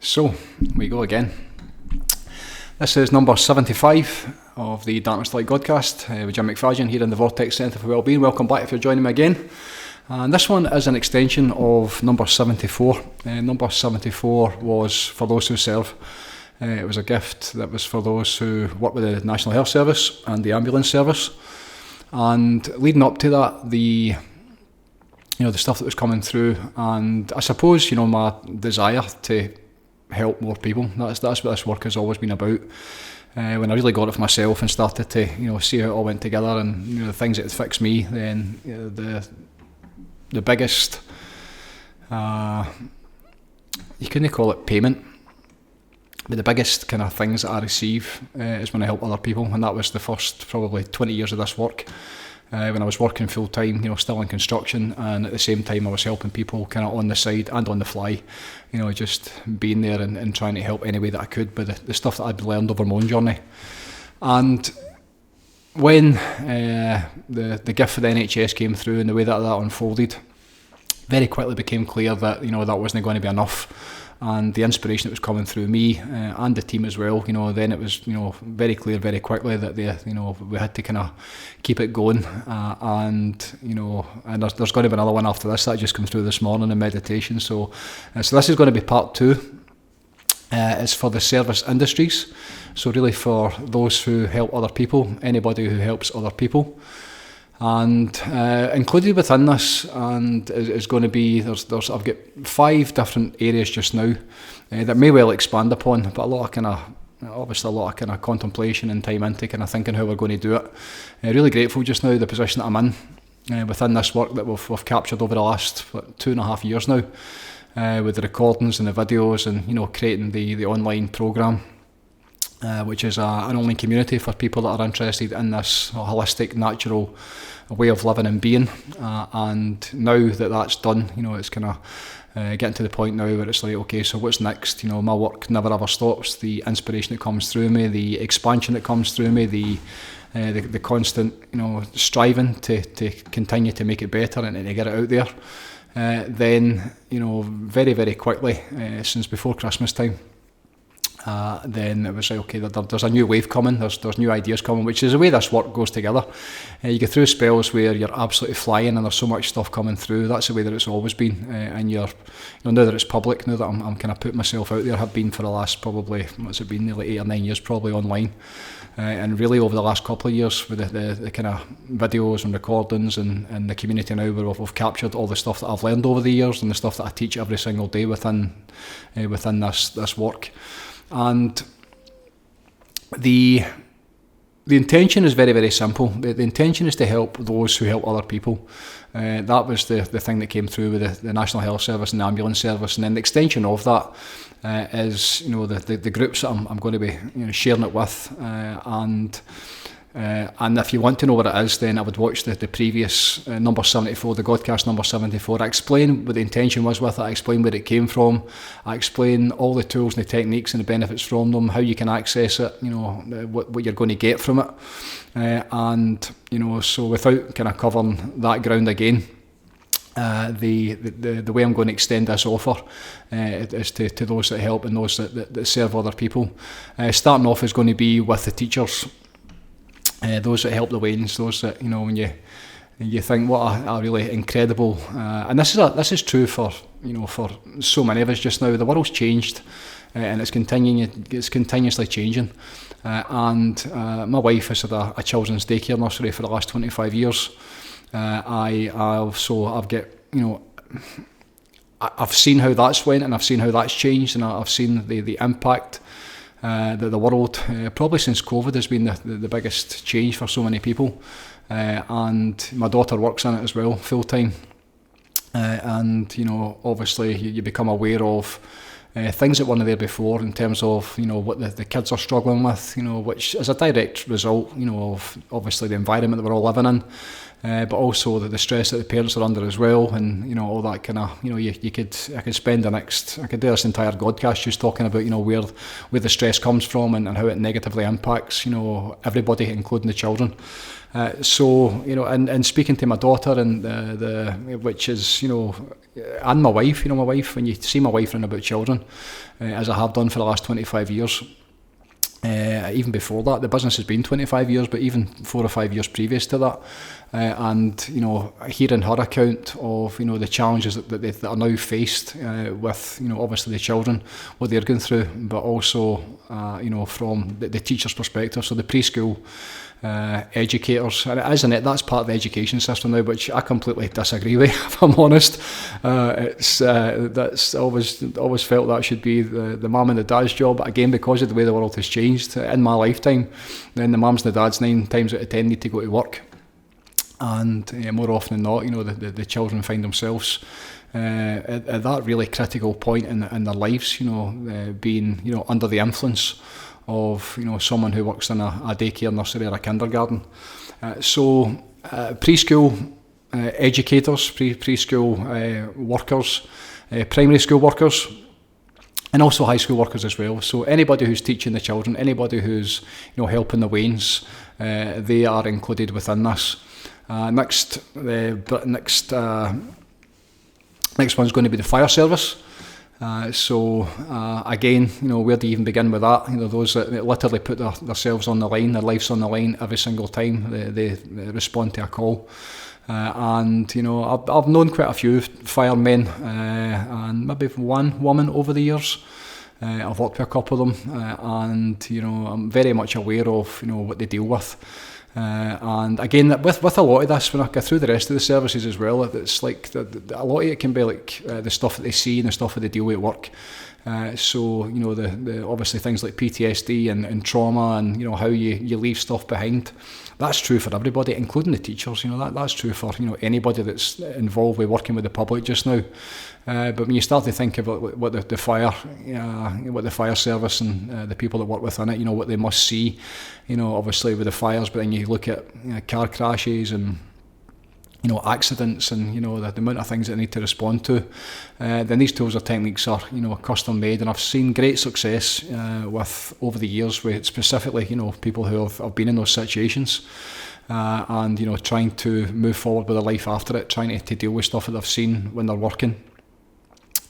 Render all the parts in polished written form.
So, we go again. This is number 75 of the Darkness Light Godcast with Jim McFadyen here in the Vortex Centre for Wellbeing. Welcome back if you're joining me again. And this one is an extension of number 74. Number 74 was for those who serve. It was a gift that was for those who work with the National Health Service and the ambulance service. And leading up to that, the stuff that was coming through, and I suppose, my desire to help more people. That's what this work has always been about. When I really got it for myself and started to see how it all went together and the things that fixed me, then the biggest, you couldn't call it payment, but the biggest kind of things that I receive is when I help other people, and that was the first probably 20 years of this work. When I was working full time, still in construction, and at the same time I was helping people kind of on the side and on the fly, just being there and trying to help any way that I could with the stuff that I'd learned over my own journey. And when the gift for the NHS came through and the way that unfolded, very quickly became clear that that wasn't going to be enough. And the inspiration that was coming through me and the team as well, then it was very clear very quickly that we had to kind of keep it going, and there's going to be another one after this that just came through this morning in meditation. So this is going to be part 2. It's for the service industries, so really for those who help other people, anybody who helps other people. And included within this, and is going to be, I've got 5 different areas just now that may well expand upon, but a lot of kind of contemplation and time into kind of thinking how we're going to do it. Really grateful just now the position that I'm in within this work that we've captured over the last 2.5 years now, with the recordings and the videos and creating the online programme. Which is an online community for people that are interested in this holistic, natural way of living and being. And now that that's done, it's kind of getting to the point now where it's like, okay, so what's next? My work never ever stops. The inspiration that comes through me, the expansion that comes through me, the constant, striving to continue to make it better and to get it out there. Then, very, very quickly, since before Christmas time, then it was like, okay, there's a new wave coming, there's new ideas coming, which is the way this work goes together. You get through spells where you're absolutely flying and there's so much stuff coming through. That's the way that it's always been, and you're, now that it's public, now that I'm kind of putting myself out there, have been for the last probably, what's it been, nearly 8 or 9 years probably online, and really over the last couple of years with the kind of videos and recordings and the community now where we've captured all the stuff that I've learned over the years and the stuff that I teach every single day within this work. And the intention is very, very simple. The intention is to help those who help other people. That was the thing that came through with the National Health Service and the ambulance service. And then the extension of that is, the groups that I'm going to be sharing it with. And if you want to know what it is, then I would watch the previous number 74, the Godcast number 74. I explain what the intention was with it, I explain where it came from, I explain all the tools and the techniques and the benefits from them, how you can access it, what you're going to get from it. So without kind of covering that ground again, the way I'm going to extend this offer is to those that help and those that serve other people. Starting off is going to be with the teachers. Those that help the Waynes, those that when you think what a really incredible, and this is true for for so many of us just now. The world's changed, and it's continuously changing. And my wife has had a children's daycare nursery for the last 25 years. I've got I've seen how that's went, and I've seen how that's changed, and I've seen the impact. The world, probably since COVID, has been the biggest change for so many people, and my daughter works in it as well, full time, and obviously you become aware of things that weren't there before in terms of what the kids are struggling with, which is a direct result of obviously the environment that we're all living in, but also the stress that the parents are under as well, and all that kind of I could spend I could do this entire podcast just talking about where the stress comes from and how it negatively impacts everybody, including the children. And speaking to my daughter and which is and my wife, my wife, when you see my wife running about children, as I have done for the last 25 years. Even before that, the business has been 25 years, but even 4 or 5 years previous to that, and hearing her account of the challenges that are now faced with obviously the children, what they're going through, but also from the teacher's perspective, so the preschool educators, and that's part of the education system now, which I completely disagree with, if I'm honest. That's always felt that should be the mum and the dad's job, but again, because of the way the world has changed in my lifetime, then the mums and the dads 9 times out of 10 need to go to work, and more often than not, the children find themselves at that really critical point in their lives, being under the influence of someone who works in a daycare, nursery or a kindergarten. Preschool educators, preschool workers, primary school workers, and also high school workers as well. So anybody who's teaching the children, anybody who's helping the wains, they are included within this. Next one's going to be the fire service. Again, where do you even begin with that? Those that literally put themselves on the line, their lives on the line every single time they respond to a call. And I've known quite a few firemen, and maybe one woman over the years. I've worked with a couple of them, and I'm very much aware of what they deal with. And again, with a lot of this, when I go through the rest of the services as well, it's like a lot of it can be like the stuff that they see and the stuff that they deal with at work. The obviously things like PTSD and trauma, and how you leave stuff behind. That's true for everybody, including the teachers. That's true for anybody that's involved with working with the public just now. But when you start to think about what the fire service and the people that work within it, what they must see, obviously with the fires, but then you look at car crashes and accidents and the amount of things that they need to respond to, then these tools or techniques are custom made, and I've seen great success with over the years with specifically people who have been in those situations, and trying to move forward with their life after it, trying to deal with stuff that they've seen when they're working.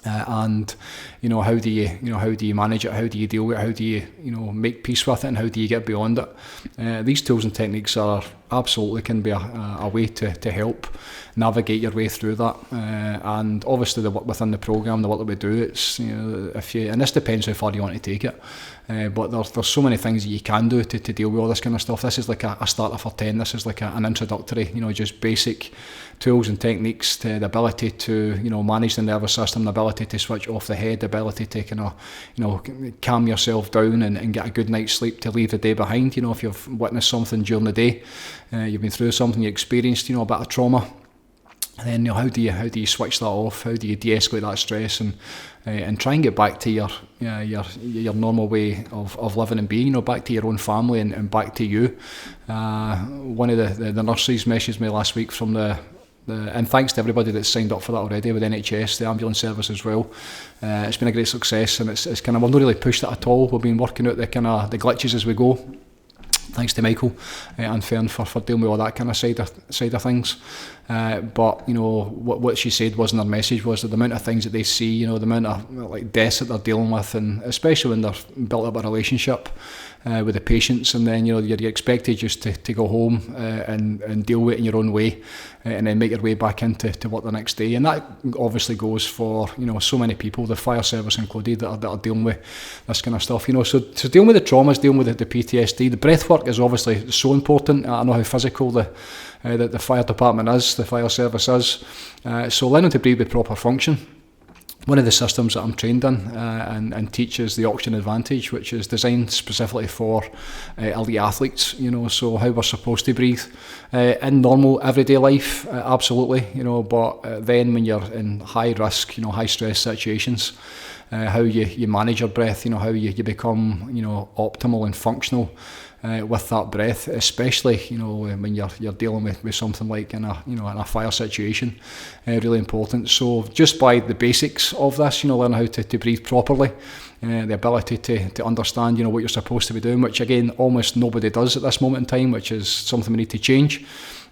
And how do you manage it? How do you deal with it? How do you make peace with it? And how do you get beyond it? These tools and techniques are absolutely can be a way to help navigate your way through that. And obviously the work within the program, the work that we do, it's and this depends how far you want to take it. But there's so many things that you can do to deal with all this kind of stuff. This is like a starter for 10. This is like an introductory, just basic tools and techniques to the ability to manage the nervous system, the ability to switch off the head, the ability to kind of calm yourself down and get a good night's sleep to leave the day behind. If you've witnessed something during the day, you've been through something, you experienced a bit of trauma, and then how do you switch that off? How do you de-escalate that stress and try and get back to your normal way of living and being, back to your own family and back to you. One of the nurses messaged me last week from and thanks to everybody that's signed up for that already with NHS, the ambulance service as well. It's been a great success, and it's kind of, we've not really pushed it at all. We've been working out the glitches as we go. Thanks to Michael and Fern for dealing with all that kind of side of things. But what she said was in her message was that the amount of things that they see, the amount of deaths that they're dealing with, and especially when they've built up a relationship with the patients, and then you're expected just to go home and deal with it in your own way, and then make your way back into work the next day. And that obviously goes for so many people, the fire service included, that are dealing with this kind of stuff. So dealing with the traumas, dealing with the PTSD, the breath work is obviously so important. I know how physical the fire department is, the fire service is. So learning to breathe with proper function. One of the systems that I'm trained in and teach is the Oxygen Advantage, which is designed specifically for elite athletes, so how we're supposed to breathe in normal everyday life, absolutely, but then when you're in high risk, high stress situations, how you manage your breath, how you become, optimal and functional with that breath, especially, when you're dealing with something like in a fire situation. Really important. So just by the basics of this, learn how to breathe properly, the ability to understand, what you're supposed to be doing, which again, almost nobody does at this moment in time, which is something we need to change.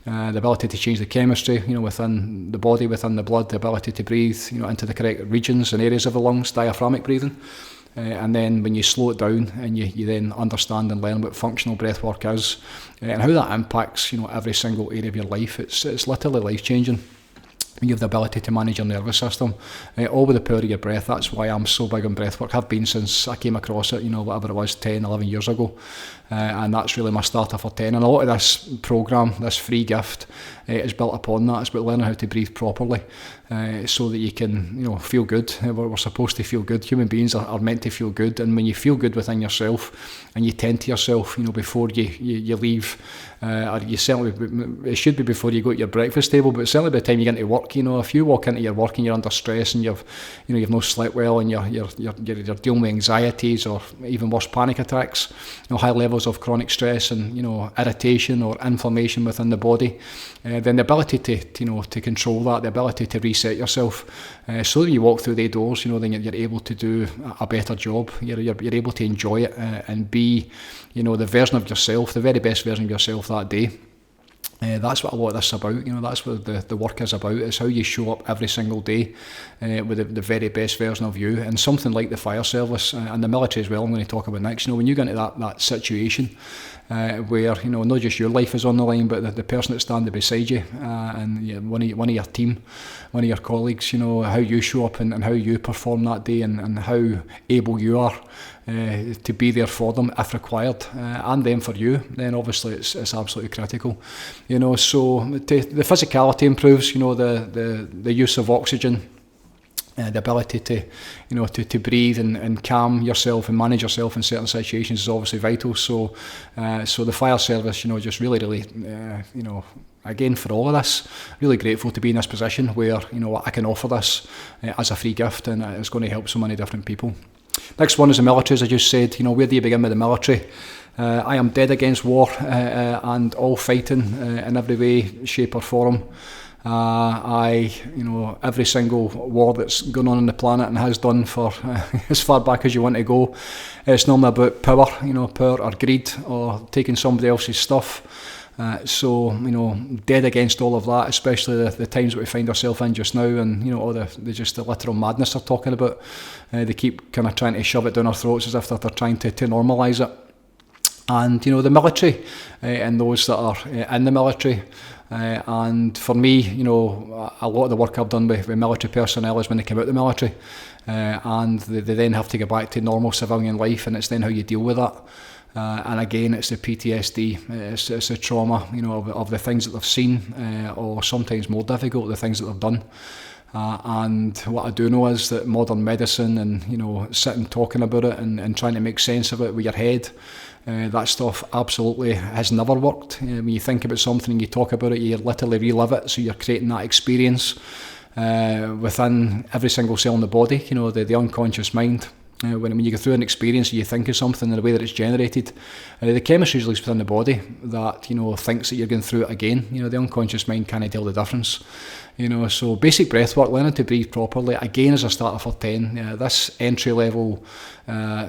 The ability to change the chemistry, within the body, within the blood, the ability to breathe, into the correct regions and areas of the lungs, diaphragmic breathing. And then when you slow it down and you then understand and learn what functional breath work is, and how that impacts, every single area of your life, it's literally life-changing. You have the ability to manage your nervous system, all with the power of your breath. That's why I'm so big on breathwork. I've been since I came across it, whatever it was, 10, 11 years ago. And that's really my starter for 10. And a lot of this programme, this free gift, is built upon that. It's about learning how to breathe properly, so that you can, feel good. We're supposed to feel good. Human beings are meant to feel good. And when you feel good within yourself, and you tend to yourself, before you leave, or you certainly, it should be before you go to your breakfast table, but certainly by the time you get into work, if you walk into your work and you're under stress and you've not slept well and you're dealing with anxieties or even worse, panic attacks, high levels of chronic stress and irritation or inflammation within the body, then the ability to control that, the ability to reset yourself, so that you walk through the doors, then you're able to do a better job. You're able to enjoy it and be, the version of yourself, the very best version of yourself that day. That's what a lot of this is about. That's what the work is about. It's how you show up every single day with the very best version of you. And something like the fire service and the military as well, I'm going to talk about next. When you get into that situation where not just your life is on the line, but the person that's standing beside you and one of your team, one of your colleagues, how you show up and how you perform that day and how able you are to be there for them if required, and then for you, then obviously it's absolutely critical. So the physicality improves, the use of oxygen, the ability to breathe and calm yourself and manage yourself in certain situations is obviously vital. So the fire service, just really, again, for all of this, really grateful to be in this position where, I can offer this as a free gift, and it's going to help so many different people. Next one is the military, as I just said. Where do you begin with the military? I am dead against war and all fighting in every way, shape or form. Every single war that's gone on the planet and has done for as far back as you want to go, it's normally about power, power or greed or taking somebody else's stuff. So dead against all of that, especially the times that we find ourselves in just now, and all the literal madness they're talking about. They keep kind of trying to shove it down our throats as if they're trying to normalise it. And the military and those that are in the military. And for me, a lot of the work I've done with military personnel is when they come out of the military, and they then have to go back to normal civilian life, and it's then how you deal with that. And again, it's the PTSD, it's the trauma, of the things that they've seen, or sometimes more difficult, the things that they've done. And what I do know is that modern medicine and, sitting talking about it and trying to make sense of it with your head, that stuff absolutely has never worked. When you think about something and you talk about it, you literally relive it, so you're creating that experience within every single cell in the body, the unconscious mind. When you go through an experience, you think of something in the way that it's generated. The chemistry is released within the body that thinks that you're going through it again. The unconscious mind can't tell the difference. So basic breath work, learning to breathe properly, again as a starter for 10. This entry level,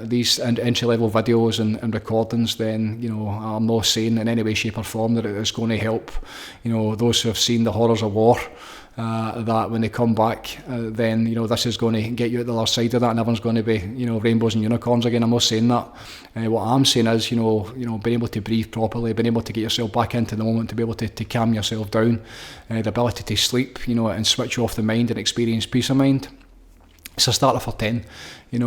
these entry level videos and recordings, then I'm not saying in any way, shape or form that it's going to help those who have seen the horrors of war. That when they come back, then this is going to get you at the other side of that, and everyone's going to be rainbows and unicorns again. I'm not saying that. What I'm saying is being able to breathe properly, being able to get yourself back into the moment, to be able to calm yourself down, the ability to sleep, and switch off the mind and experience peace of mind. It's a starter for 10. It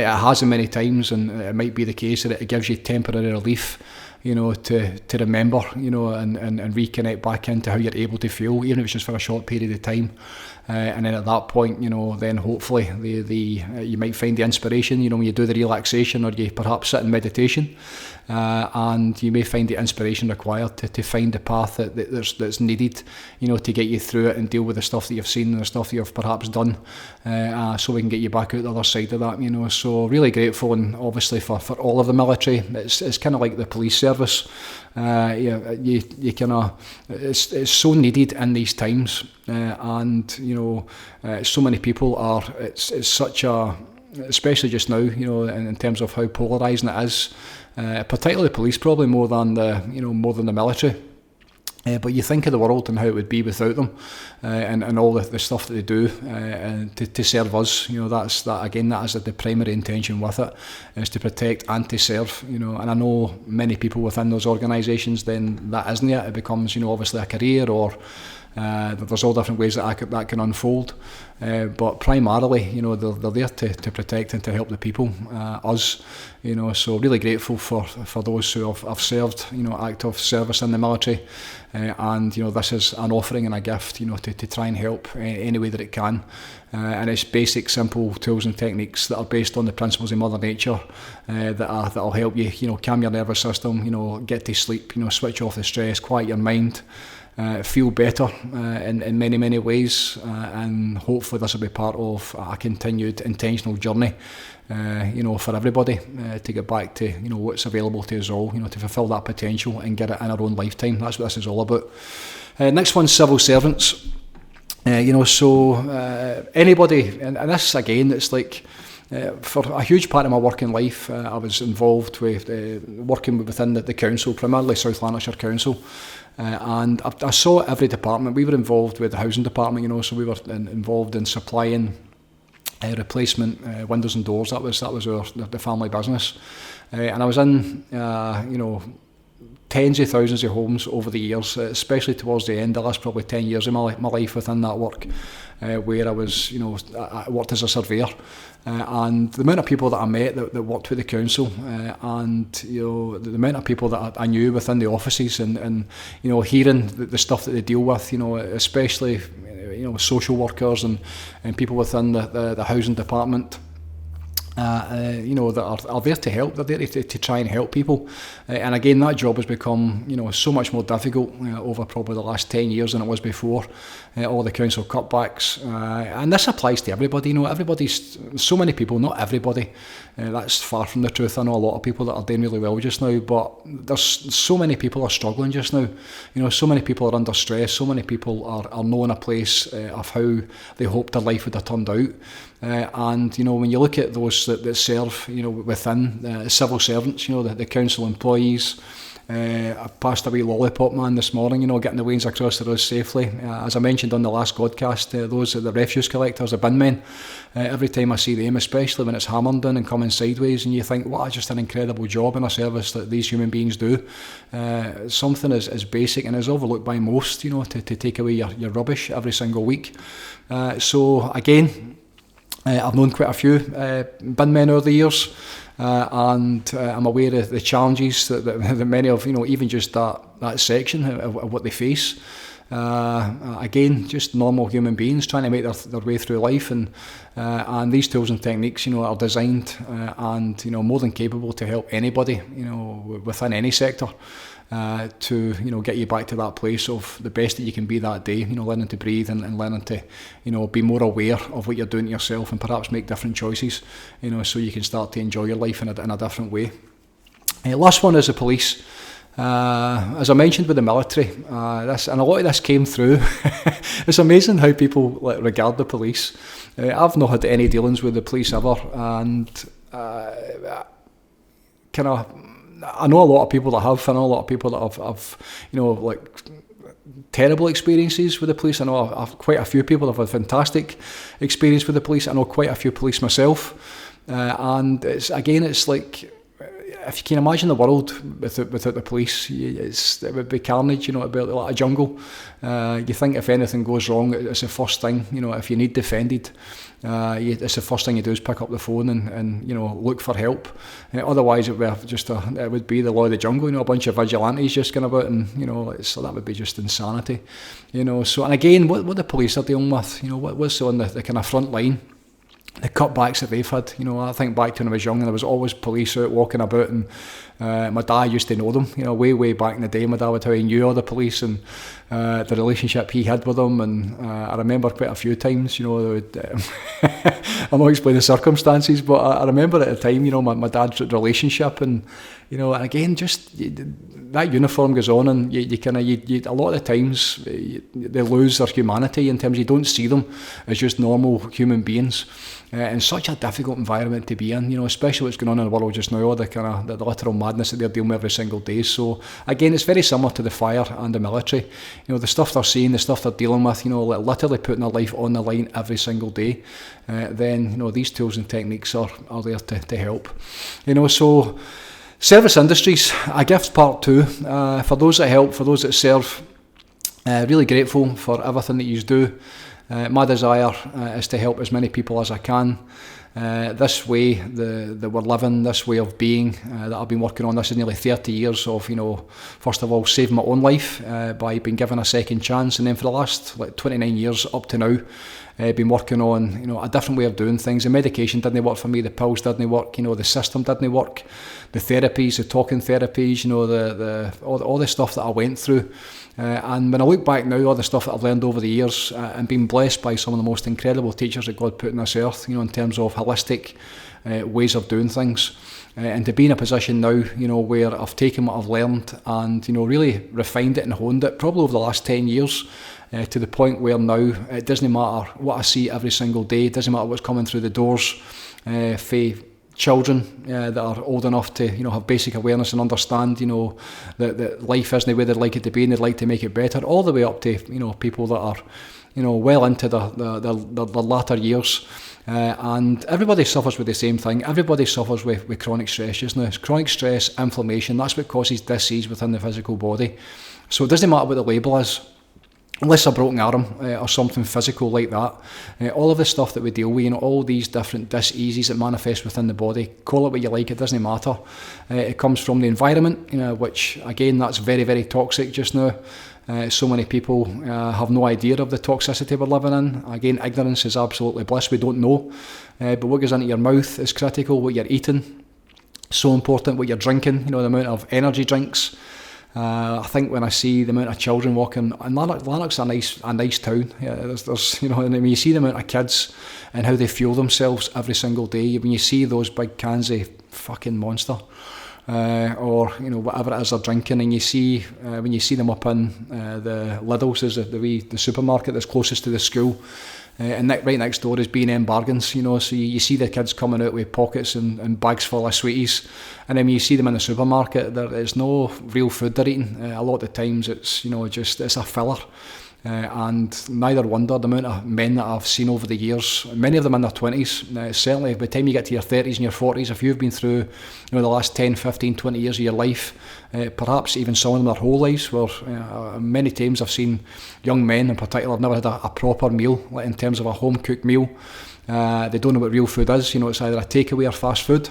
has in many times, and it might be the case that it gives you temporary relief, to remember, and reconnect back into how you're able to feel, even if it's just for a short period of time. and then at that point, then hopefully you might find the inspiration, when you do the relaxation, or you perhaps sit in meditation, and you may find the inspiration required to find the path that's needed, to get you through it and deal with the stuff that you've seen and the stuff that you've perhaps done, so we can get you back out the other side of that. So really grateful, and obviously for all of the military. It's kind of like the police service. You kind of, it's so needed in these times, and so many people are. It's such a, especially just now, in terms of how polarising it is. Particularly the police, probably more than the military. But you think of the world and how it would be without them, and all the stuff that they do to serve us. That is the primary intention with it, is to protect and to serve. And I know many people within those organisations, then that isn't it. It becomes obviously a career, or there's all different ways that can unfold. But primarily, they're there to protect and to help the people, us. So really grateful for those who have served, active service in the military, and this is an offering and a gift, to try and help any way that it can. And it's basic, simple tools and techniques that are based on the principles of Mother Nature, that'll help you, calm your nervous system, get to sleep, switch off the stress, quiet your mind. Feel better in many, many ways, and hopefully this will be part of a continued intentional journey, for everybody, to get back to what's available to us all, to fulfil that potential and get it in our own lifetime. That's what this is all about. Next one, civil servants. So anybody, and this again, it's like, for a huge part of my working life, I was involved with working within the council, primarily South Lanarkshire Council, and I saw every department. We were involved with the housing department, so we were involved in supplying replacement windows and doors. That was the family business, and I was in tens of thousands of homes over the years, especially towards the end, the last probably 10 years of my life within that work, where I was, I worked as a surveyor, and the amount of people that I met that worked with the council, and the amount of people that I knew within the offices, and hearing the stuff that they deal with, especially social workers and people within the housing department. That are there to help. They're there to try and help people, and again, that job has become so much more difficult over probably the last 10 years than it was before. All the council cutbacks, and this applies to everybody. Everybody's, so many people, not everybody. That's far from the truth. I know a lot of people that are doing really well just now, but there's so many people are struggling just now. So many people are under stress. So many people are not in a place of how they hoped their life would have turned out. And when you look at those that serve, within civil servants, the council employees. I passed a wee lollipop man this morning, getting the wains across the road safely. As I mentioned on the last podcast, those are the refuse collectors, the bin men. Every time I see them, especially when it's hammering down and coming sideways, and you think, what just an incredible job and a service that these human beings do. Something as basic and is overlooked by most, to take away your rubbish every single week. So again, I've known quite a few bin men over the years. And I'm aware of the challenges that many of, even just that section of what they face. Again, just normal human beings trying to make their way through life, and these tools and techniques, are designed and more than capable to help anybody, within any sector. To get you back to that place of the best that you can be that day, learning to breathe and learning to be more aware of what you're doing to yourself, and perhaps make different choices, so you can start to enjoy your life in a different way. Last one is the police. As I mentioned with the military, and a lot of this came through. It's amazing how people regard the police. I've not had any dealings with the police ever, and I know a lot of people that have, and I know a lot of people that have terrible experiences with the police. I know I've quite a few people that have had fantastic experience with the police. I know quite a few police myself, and it's like, if you can imagine the world without the police, it would be carnage. It'd be like a jungle. You think if anything goes wrong, it's the first thing. If you need defended, it's the first thing you do is pick up the phone and look for help. Otherwise, it would be the law of the jungle. A bunch of vigilantes just going about, and so that would be just insanity. So, and again, what the police are dealing with, what's on the kind of front line. The cutbacks that they've had, I think back to when I was young and there was always police out walking about, and my dad used to know them, way back in the day. My dad would tell you he knew all the police and the relationship he had with them, and I remember quite a few times, they would, I'm not explaining the circumstances, but I remember at the time, my dad's relationship, and and again, just that uniform goes on, and you a lot of the times they lose their humanity in terms you don't see them as just normal human beings. And such a difficult environment to be in, especially what's going on in the world just now, all the kind of the literal madness that they're dealing with every single day. So again, it's very similar to the fire and the military. The stuff they're seeing, the stuff they're dealing with, literally putting their life on the line every single day. Then these tools and techniques are there to help. So service industries, a gift part 2. For those that help, for those that serve, really grateful for everything that you do. My desire is to help as many people as I can. This way that we're living, this way of being that I've been working on, this is nearly 30 years of, first of all, saving my own life by being given a second chance, and then for the last 29 years up to now, been working on, a different way of doing things. The medication didn't work for me, the pills didn't work, the system didn't work, the therapies, the talking therapies, all the stuff that I went through. And when I look back now, all the stuff that I've learned over the years, and been blessed by some of the most incredible teachers that God put on this earth, in terms of holistic ways of doing things. And to be in a position now, where I've taken what I've learned and, really refined it and honed it, probably over the last 10 years, to the point where now it doesn't matter what I see every single day, it doesn't matter what's coming through the doors, for children that are old enough to have basic awareness and understand that life isn't the way they'd like it to be and they'd like to make it better, all the way up to people that are well into the latter years, and everybody suffers with the same thing. Everybody suffers with chronic stress just now. It's chronic stress, inflammation, that's what causes disease within the physical body. So it doesn't matter what the label is, unless a broken arm or something physical like that. All of the stuff that we deal with, all these different diseases that manifest within the body, call it what you like, it doesn't matter. It comes from the environment, which again, that's very, very toxic just now. So many people have no idea of the toxicity we're living in. Again, ignorance is absolutely bliss, we don't know. But what goes into your mouth is critical, what you're eating, so important, what you're drinking, the amount of energy drinks. I think when I see the amount of children walking, and Lanark's a nice town. Yeah, there's and when you see the amount of kids and how they fuel themselves every single day, when you see those big cans of fucking Monster, or whatever it is they're drinking, and you see when you see them up in the Lidl's, is the supermarket that's closest to the school. And right next door is B&M Bargains, so you see the kids coming out with pockets and bags full of sweeties, and then when you see them in the supermarket, there's no real food they're eating. A lot of the times it's it's a filler. And neither wonder the amount of men that I've seen over the years, many of them in their 20s, certainly by the time you get to your 30s and your 40s, if you've been through the last 10, 15, 20 years of your life, perhaps even some of them their whole lives, where many times I've seen young men in particular have never had a proper meal, like in terms of a home cooked meal. They don't know what real food is, it's either a takeaway or fast food.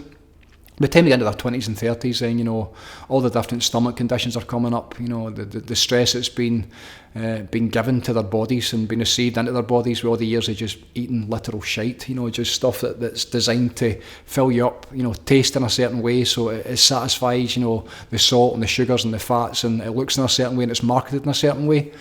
By the time they get into their 20s and 30s, then all the different stomach conditions are coming up. The stress that's been given to their bodies and been received into their bodies with all the years of just eating literal shite. Just stuff that's designed to fill you up. Taste in a certain way, so it satisfies. The salt and the sugars and the fats, and it looks in a certain way and it's marketed in a certain way.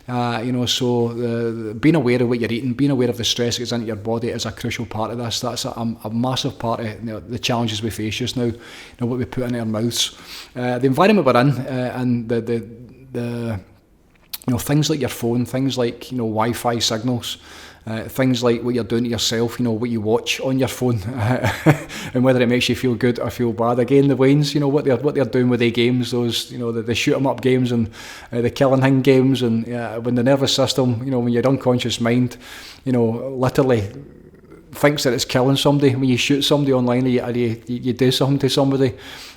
So being aware of what you're eating, being aware of the stress that goes into your body is a crucial part of this. That's a massive part of the challenges we face just now, what we put into our mouths. The environment we're in, and the things like your phone, things like Wi-Fi signals, things like what you're doing to yourself, what you watch on your phone, and whether it makes you feel good or feel bad. Again, the Waynes, what they're doing with their games, those the shoot 'em up games and the killing thing games, and when the nervous system, when your unconscious mind, literally thinks that it's killing somebody when you shoot somebody online, or you do something to somebody.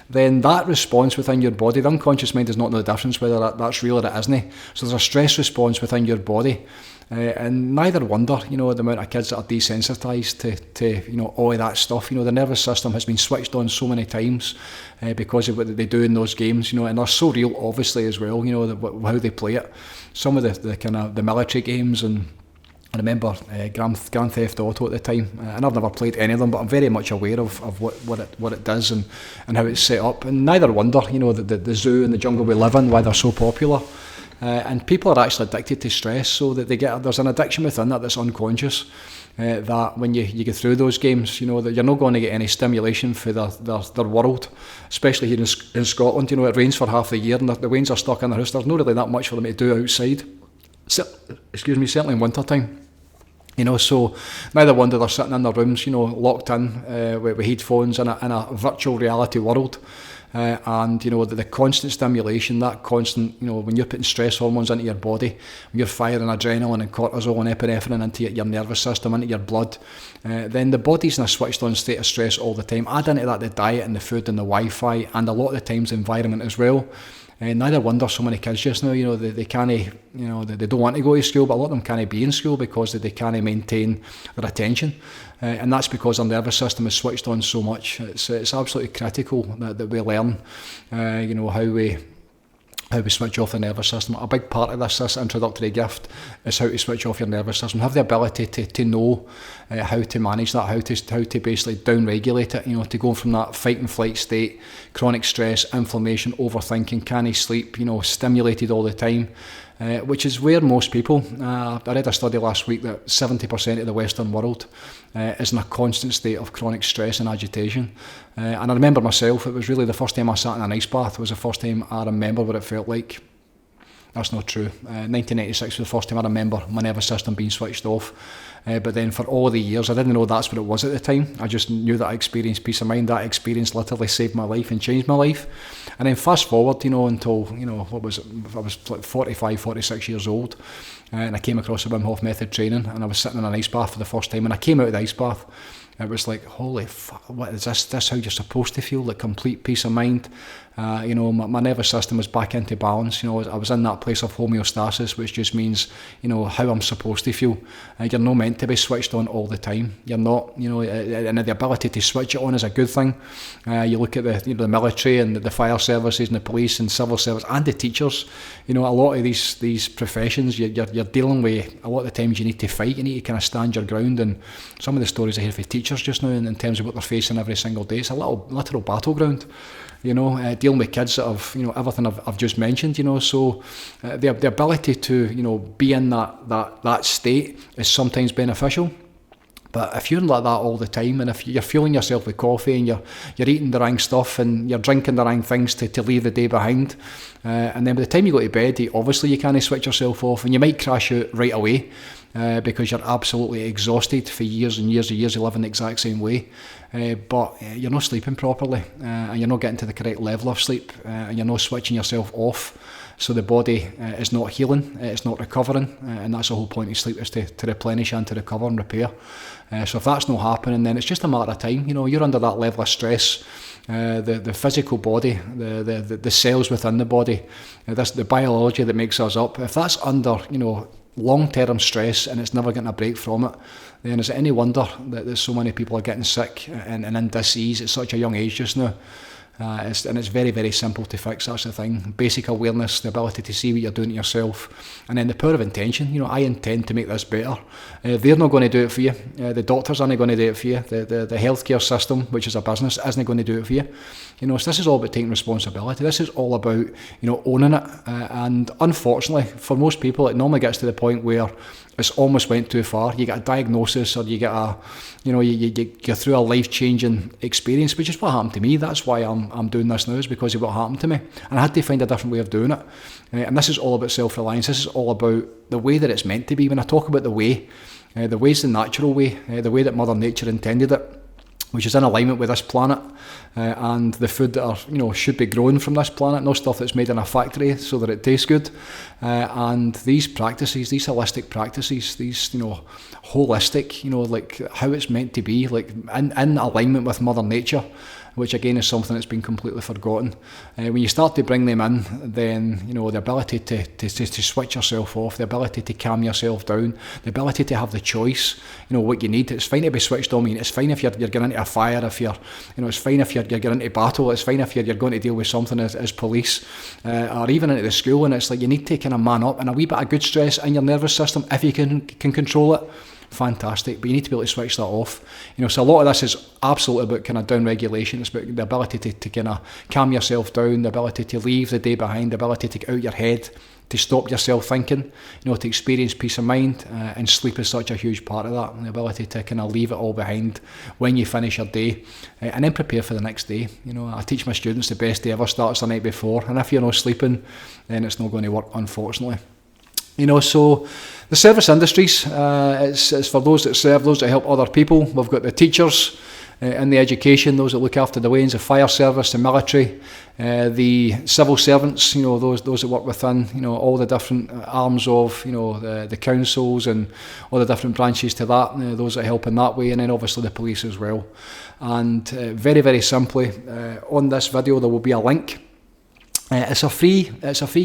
then that response within your body, the unconscious mind does not know the difference whether that's real or it isn't. So there's a stress response within your body. And neither wonder, the amount of kids that are desensitised to all of that stuff. The nervous system has been switched on so many times because of what they do in those games, and they're so real, obviously, as well, how they play it. Some of the kind of the military games, and I remember Grand Theft Auto at the time, and I've never played any of them, but I'm very much aware of what it does and how it's set up. And neither wonder, the zoo and the jungle we live in, why they're so popular. And people are actually addicted to stress, so that there's an addiction within that that's unconscious. That when you get through those games, that you're not going to get any stimulation for their world, especially here in Scotland. It rains for half the year, and the wains are stuck in their house. There's not really that much for them to do outside. Certainly in winter time. So neither wonder they're sitting in their rooms, locked in with headphones in a virtual reality world. And the constant stimulation, that constant, when you're putting stress hormones into your body, when you're firing adrenaline and cortisol and epinephrine into your nervous system, into your blood, then the body's in a switched on state of stress all the time. Add into that the diet and the food and the Wi-Fi, and a lot of the times the environment as well. Neither wonder so many kids just now, they can't, they don't want to go to school, but a lot of them can't be in school because they can't maintain their attention. And that's because our nervous system is switched on so much. It's absolutely critical that we learn, how we switch off the nervous system. A big part of this introductory gift is how to switch off your nervous system. Have the ability to know how to manage that, how to basically down-regulate it, to go from that fight and flight state, chronic stress, inflammation, overthinking, can't sleep, stimulated all the time. Which is where most people, I read a study last week that 70% of the Western world is in a constant state of chronic stress and agitation. And I remember myself, it was really the first time I sat in an ice bath, it was the first time I remember what it felt like. That's not true. 1996 was the first time I remember my nervous system being switched off. But then for all the years, I didn't know that's what it was at the time. I just knew that I experienced peace of mind. That experience literally saved my life and changed my life. And then fast forward, until, I was like 45, 46 years old. And I came across the Wim Hof method training, and I was sitting in an ice bath for the first time. And I came out of the ice bath. It was like, holy fuck, what is this? This how you're supposed to feel, like complete peace of mind. My nervous system was back into balance. I was in that place of homeostasis, which just means, how I'm supposed to feel. You're not meant to be switched on all the time. You're not, and the ability to switch it on is a good thing. You look at the military and the fire services and the police and civil service and the teachers. A lot of these professions, you're dealing with, a lot of the times you need to fight, you need to kind of stand your ground. And some of the stories I hear from teachers just now in terms of what they're facing every single day, it's a literal battleground. Dealing with kids that have, everything I've just mentioned, so the ability to, be in that state is sometimes beneficial. But if you're like that all the time, and if you're fueling yourself with coffee and you're eating the wrong stuff and you're drinking the wrong things to leave the day behind, and then by the time you go to bed, obviously you can't switch yourself off, and you might crash out right away because you're absolutely exhausted for years and years and years of living the exact same way. But you're not sleeping properly, and you're not getting to the correct level of sleep, and you're not switching yourself off. So the body is not healing, it's not recovering, and that's the whole point of sleep, is to replenish and to recover and repair. So if that's not happening, then it's just a matter of time. You're under that level of stress. The physical body, the cells within the body, the biology that makes us up, if that's under long-term stress and it's never getting a break from it, then is it any wonder that there's so many people are getting sick and in disease at such a young age just now? And it's very, very simple to fix. That's the thing. Basic awareness, the ability to see what you're doing to yourself, and then the power of intention. I intend to make this better. They're not going to do it for you. The doctors aren't going to do it for you. The healthcare system, which is a business, isn't going to do it for you. So this is all about taking responsibility. This is all about owning it. And unfortunately, for most people, it normally gets to the point where it's almost went too far. You get a diagnosis, or you get you go through a life-changing experience, which is what happened to me. That's why I'm doing this now, is because of what happened to me. And I had to find a different way of doing it. And this is all about self-reliance. This is all about the way that it's meant to be. When I talk about the way is the natural way, the way that Mother Nature intended it, which is in alignment with this planet, and the food that are should be grown from this planet, no stuff that's made in a factory so that it tastes good. And these practices, these holistic practices, these holistic, like how it's meant to be, like in alignment with Mother Nature, which again is something that's been completely forgotten. When you start to bring them in, then the ability to switch yourself off, the ability to calm yourself down, the ability to have the choice, what you need. It's fine to be switched on. It's fine if you're getting into a fire, if it's fine if you're getting into battle, it's fine if you're going to deal with something as police, or even into the school, and it's like you need to kind of man up, and a wee bit of good stress in your nervous system, if you can control it, fantastic, but you need to be able to switch that off. So a lot of this is absolutely about kind of down regulation. It's about the ability to kind of calm yourself down, the ability to leave the day behind, the ability to get out your head, to stop yourself thinking, to experience peace of mind, and sleep is such a huge part of that, and the ability to kind of leave it all behind when you finish your day, and then prepare for the next day. I teach my students the best day ever starts the night before, and if you're not sleeping, then it's not going to work, unfortunately. So the service industries, it's for those that serve, those that help other people. We've got the teachers in the education, those that look after the lanes, the fire service, the military, the civil servants, those that work within, all the different arms of, the councils and all the different branches to that, those that help in that way, and then obviously the police as well. And very, very simply, on this video there will be a link. It's a free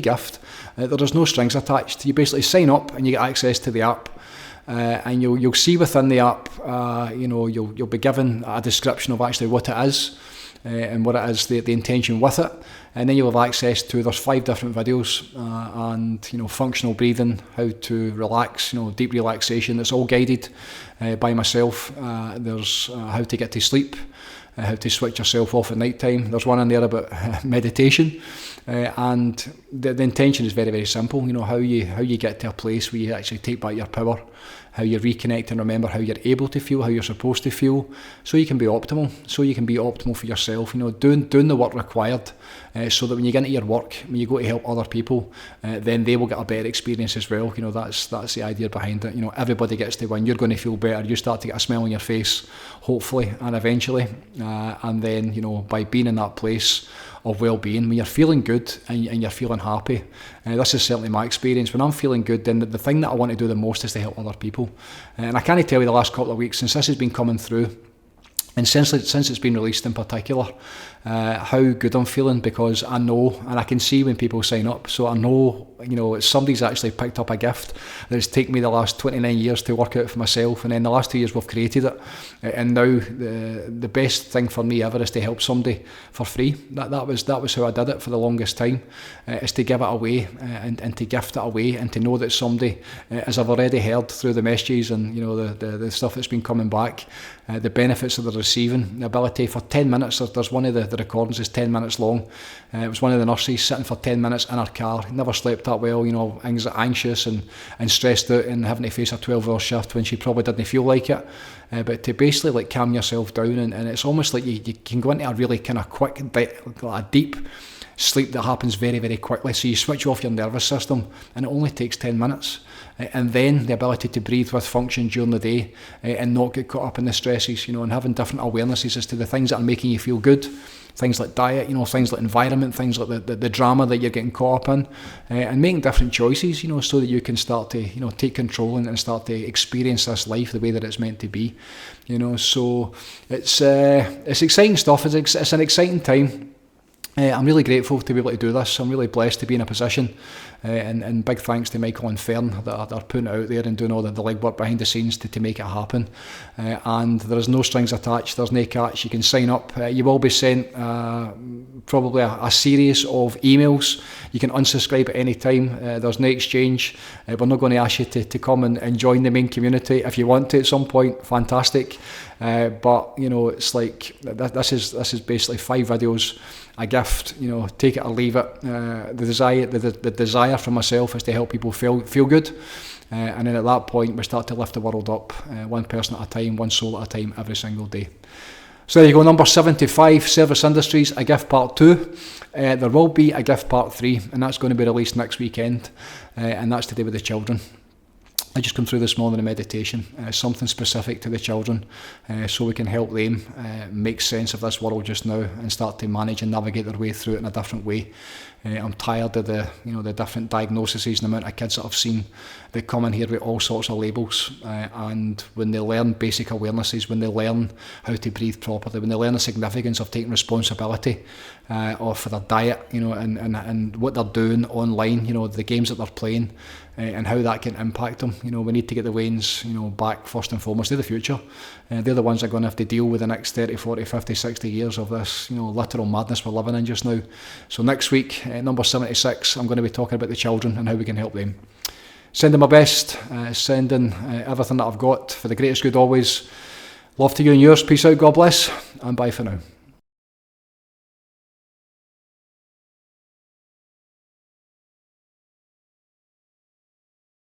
gift. There's no strings attached. You basically sign up and you get access to the app, and you'll see within the app, you'll be given a description of actually what it is, and what it is, the intention with it, and then you'll have access to, there's 5 different videos, and functional breathing, how to relax, deep relaxation. It's all guided by myself. There's how to get to sleep, how to switch yourself off at night time. There's one in there about meditation, and the intention is very, very simple. How you get to a place where you actually take back your power, how you reconnect and remember how you're able to feel, how you're supposed to feel, so you can be optimal for yourself, doing the work required, so that when you get into your work, when you go to help other people, then they will get a better experience as well. That's the idea behind it. Everybody gets to win. You're going to feel better. You start to get a smile on your face, hopefully, and eventually, and then by being in that place of well-being, when you're feeling good and you're feeling happy, this is certainly my experience. When I'm feeling good, then the thing that I want to do the most is to help other people. And I can't tell you the last couple of weeks since this has been coming through, and since it's been released in particular, how good I'm feeling, because I know, and I can see when people sign up, so I know, somebody's actually picked up a gift that's taken me the last 29 years to work out for myself, and then the last 2 years we've created it, and now the best thing for me ever is to help somebody for free. That was how I did it for the longest time, is to give it away, and to gift it away, and to know that somebody, as I've already heard through the messages and the stuff that's been coming back, the benefits that they're receiving, the ability for 10 minutes, there's one of the recordings is 10 minutes long. It was one of the nurses sitting for 10 minutes in her car, never slept that well, anxious and stressed out, and having to face a 12-hour shift when she probably didn't feel like it, but to basically calm yourself down, and it's almost like you can go into a really kind of quick, a deep sleep that happens very, very quickly. So you switch off your nervous system, and it only takes 10 minutes. And then the ability to breathe with function during the day, and not get caught up in the stresses, and having different awarenesses as to the things that are making you feel good, things like diet, things like environment, things like the drama that you're getting caught up in, and making different choices, so that you can start to, take control and start to experience this life the way that it's meant to be, So it's exciting stuff. It's an exciting time. I'm really grateful to be able to do this. I'm really blessed to be in a position, and big thanks to Michael and Fern that are putting it out there and doing all the legwork behind the scenes to make it happen. And there is no strings attached, there's no catch. You can sign up. You will be sent probably a series of emails. You can unsubscribe at any time. There's no exchange. We're not going to ask you to come and join the main community. If you want to at some point, fantastic. But it's like this is basically 5 videos, a gift. Take it or leave it. The desire from myself is to help people feel good, and then at that point we start to lift the world up, one person at a time, one soul at a time, every single day. So there you go, number 75, Service Industries, a gift part 2. There will be a gift part 3, and that's going to be released next weekend, and that's to do with the children. I just come through this morning in meditation, something specific to the children, so we can help them make sense of this world just now and start to manage and navigate their way through it in a different way. I'm tired of the different diagnoses and the amount of kids that I've seen that come in here with all sorts of labels, and when they learn basic awarenesses, when they learn how to breathe properly, when they learn the significance of taking responsibility for their diet, and what they're doing online, the games that they're playing, and how that can impact them. We need to get the Waynes, back first and foremost. They're the future. They're the ones that are going to have to deal with the next 30, 40, 50, 60 years of this, literal madness we're living in just now. So next week, number 76, I'm going to be talking about the children and how we can help them. Sending my best, sending everything that I've got for the greatest good always. Love to you and yours. Peace out, God bless, and bye for now.